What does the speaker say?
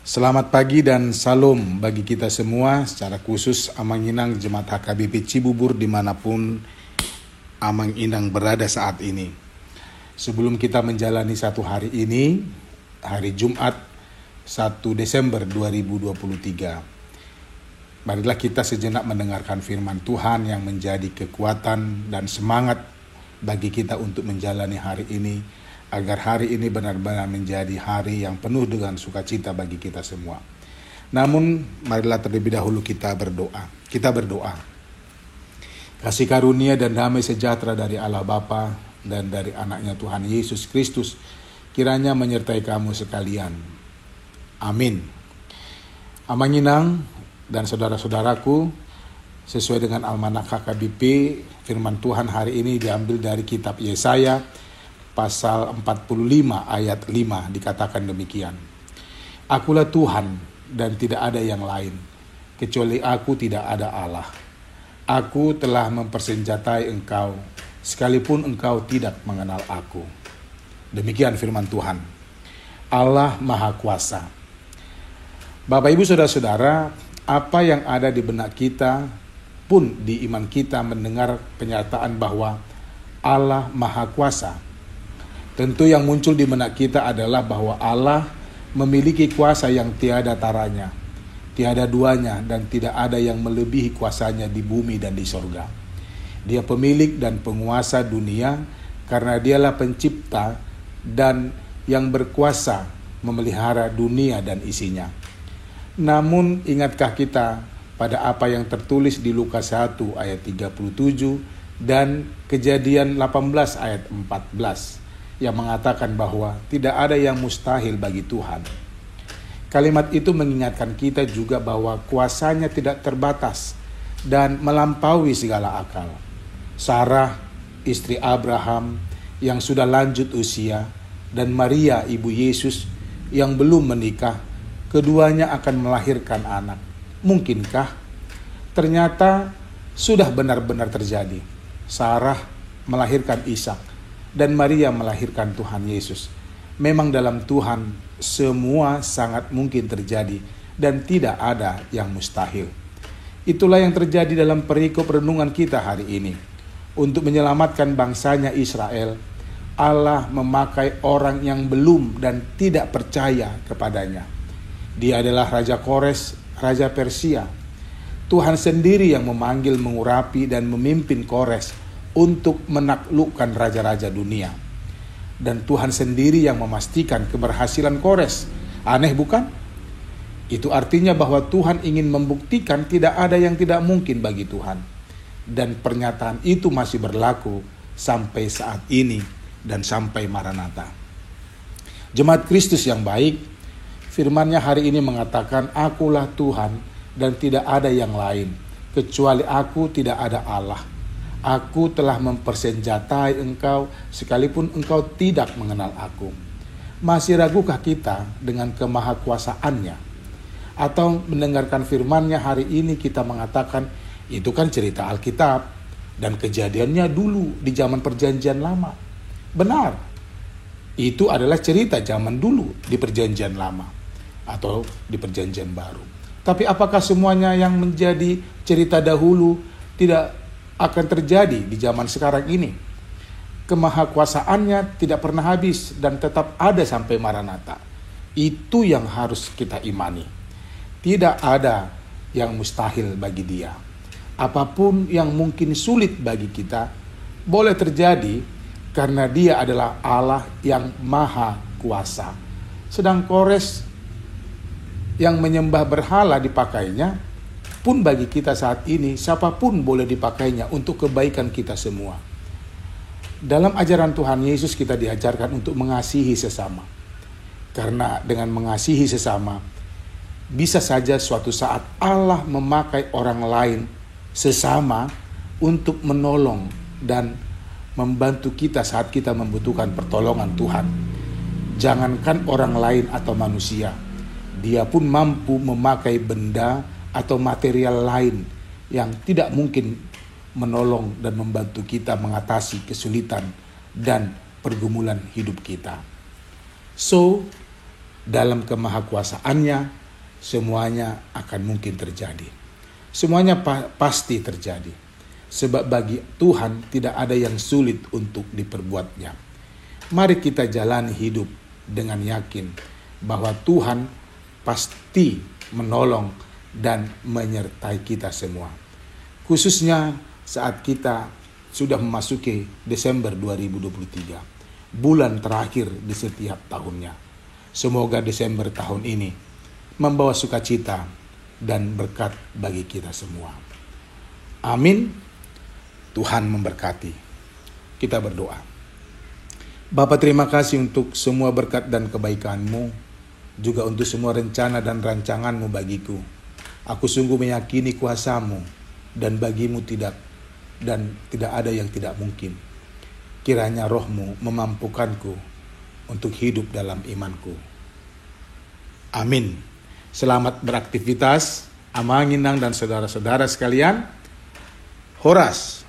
Selamat pagi dan salam bagi kita semua, secara khusus Amang Inang Jemaat HKBP Cibubur dimanapun Amang Inang berada saat ini. Sebelum kita menjalani satu hari ini, hari Jumat 1 Desember 2023, marilah kita sejenak mendengarkan firman Tuhan yang menjadi kekuatan dan semangat bagi kita untuk menjalani hari ini, agar hari ini benar-benar menjadi hari yang penuh dengan sukacita bagi kita semua. Namun, marilah terlebih dahulu kita berdoa. Kita berdoa. Kasih karunia dan damai sejahtera dari Allah Bapa dan dari anaknya Tuhan Yesus Kristus kiranya menyertai kamu sekalian. Amin. Amang Inang dan saudara-saudaraku, sesuai dengan Almanak HKBP, firman Tuhan hari ini diambil dari kitab Yesaya pasal 45 ayat 5, dikatakan demikian. Akulah Tuhan dan tidak ada yang lain, kecuali aku tidak ada Allah. Aku telah mempersenjatai engkau, sekalipun engkau tidak mengenal aku. Demikian firman Tuhan. Allah Maha Kuasa. Bapak Ibu Saudara-saudara, apa yang ada di benak kita pun di iman kita mendengar penyataan bahwa Allah Maha Kuasa. Tentu yang muncul di benak kita adalah bahwa Allah memiliki kuasa yang tiada taranya, tiada duanya, dan tidak ada yang melebihi kuasanya di bumi dan di sorga. Dia pemilik dan penguasa dunia karena dialah pencipta dan yang berkuasa memelihara dunia dan isinya. Namun ingatkah kita pada apa yang tertulis di Lukas 1 ayat 37 dan Kejadian 18 ayat 14 yang mengatakan bahwa tidak ada yang mustahil bagi Tuhan. Kalimat itu mengingatkan kita juga bahwa kuasanya tidak terbatas dan melampaui segala akal. Sarah, istri Abraham yang sudah lanjut usia, dan Maria ibu Yesus yang belum menikah, keduanya akan melahirkan anak. Mungkinkah? Ternyata sudah benar-benar terjadi. Sarah melahirkan Ishak dan Maria melahirkan Tuhan Yesus. Memang dalam Tuhan semua sangat mungkin terjadi dan tidak ada yang mustahil. Itulah yang terjadi dalam perikop renungan kita hari ini. Untuk menyelamatkan bangsanya Israel, Allah memakai orang yang belum dan tidak percaya kepadanya. Dia adalah Raja Kores, Raja Persia. Tuhan sendiri yang memanggil, mengurapi, dan memimpin Kores untuk menaklukkan raja-raja dunia. Dan Tuhan sendiri yang memastikan keberhasilan Kores. Aneh bukan? Itu artinya bahwa Tuhan ingin membuktikan tidak ada yang tidak mungkin bagi Tuhan. Dan pernyataan itu masih berlaku sampai saat ini dan sampai Maranatha. Jemaat Kristus yang baik, firman-Nya hari ini mengatakan, akulah Tuhan dan tidak ada yang lain, kecuali aku tidak ada Allah. Aku telah mempersenjatai engkau sekalipun engkau tidak mengenal aku. Masih ragukah kita dengan kemahakuasaannya? Atau mendengarkan firman-Nya hari ini kita mengatakan, itu kan cerita Alkitab dan kejadiannya dulu di zaman perjanjian lama. Benar, itu adalah cerita zaman dulu di perjanjian lama atau di perjanjian baru. Tapi apakah semuanya yang menjadi cerita dahulu tidak akan terjadi di zaman sekarang ini? Kemahakuasaannya tidak pernah habis dan tetap ada sampai Maranatha. Itu yang harus kita imani. Tidak ada yang mustahil bagi Dia. Apapun yang mungkin sulit bagi kita boleh terjadi karena Dia adalah Allah yang maha kuasa. Sedang Kores yang menyembah berhala dipakainya pun bagi kita saat ini, siapapun boleh dipakainya untuk kebaikan kita semua. Dalam ajaran Tuhan Yesus kita diajarkan untuk mengasihi sesama. Karena dengan mengasihi sesama, bisa saja suatu saat Allah memakai orang lain sesama untuk menolong dan membantu kita saat kita membutuhkan pertolongan Tuhan. Jangankan orang lain atau manusia, Dia pun mampu memakai benda atau material lain yang tidak mungkin menolong dan membantu kita mengatasi kesulitan dan pergumulan hidup kita. So, dalam kemahakuasaannya, semuanya akan mungkin terjadi. Semuanya pasti terjadi. Sebab bagi Tuhan tidak ada yang sulit untuk diperbuatnya. Mari kita jalani hidup dengan yakin bahwa Tuhan pasti menolong dan menyertai kita semua. Khususnya saat kita sudah memasuki Desember 2023, bulan terakhir di setiap tahunnya. Semoga Desember tahun ini membawa sukacita dan berkat bagi kita semua. Amin. Tuhan memberkati. Kita berdoa. Bapa, terima kasih untuk semua berkat dan kebaikan-Mu, juga untuk semua rencana dan rancangan-Mu bagiku. Aku sungguh meyakini kuasa-Mu, dan bagi-Mu tidak ada yang tidak mungkin. Kiranya Roh-Mu memampukanku untuk hidup dalam imanku. Amin. Selamat beraktivitas, Amang Inang dan saudara-saudara sekalian. Horas.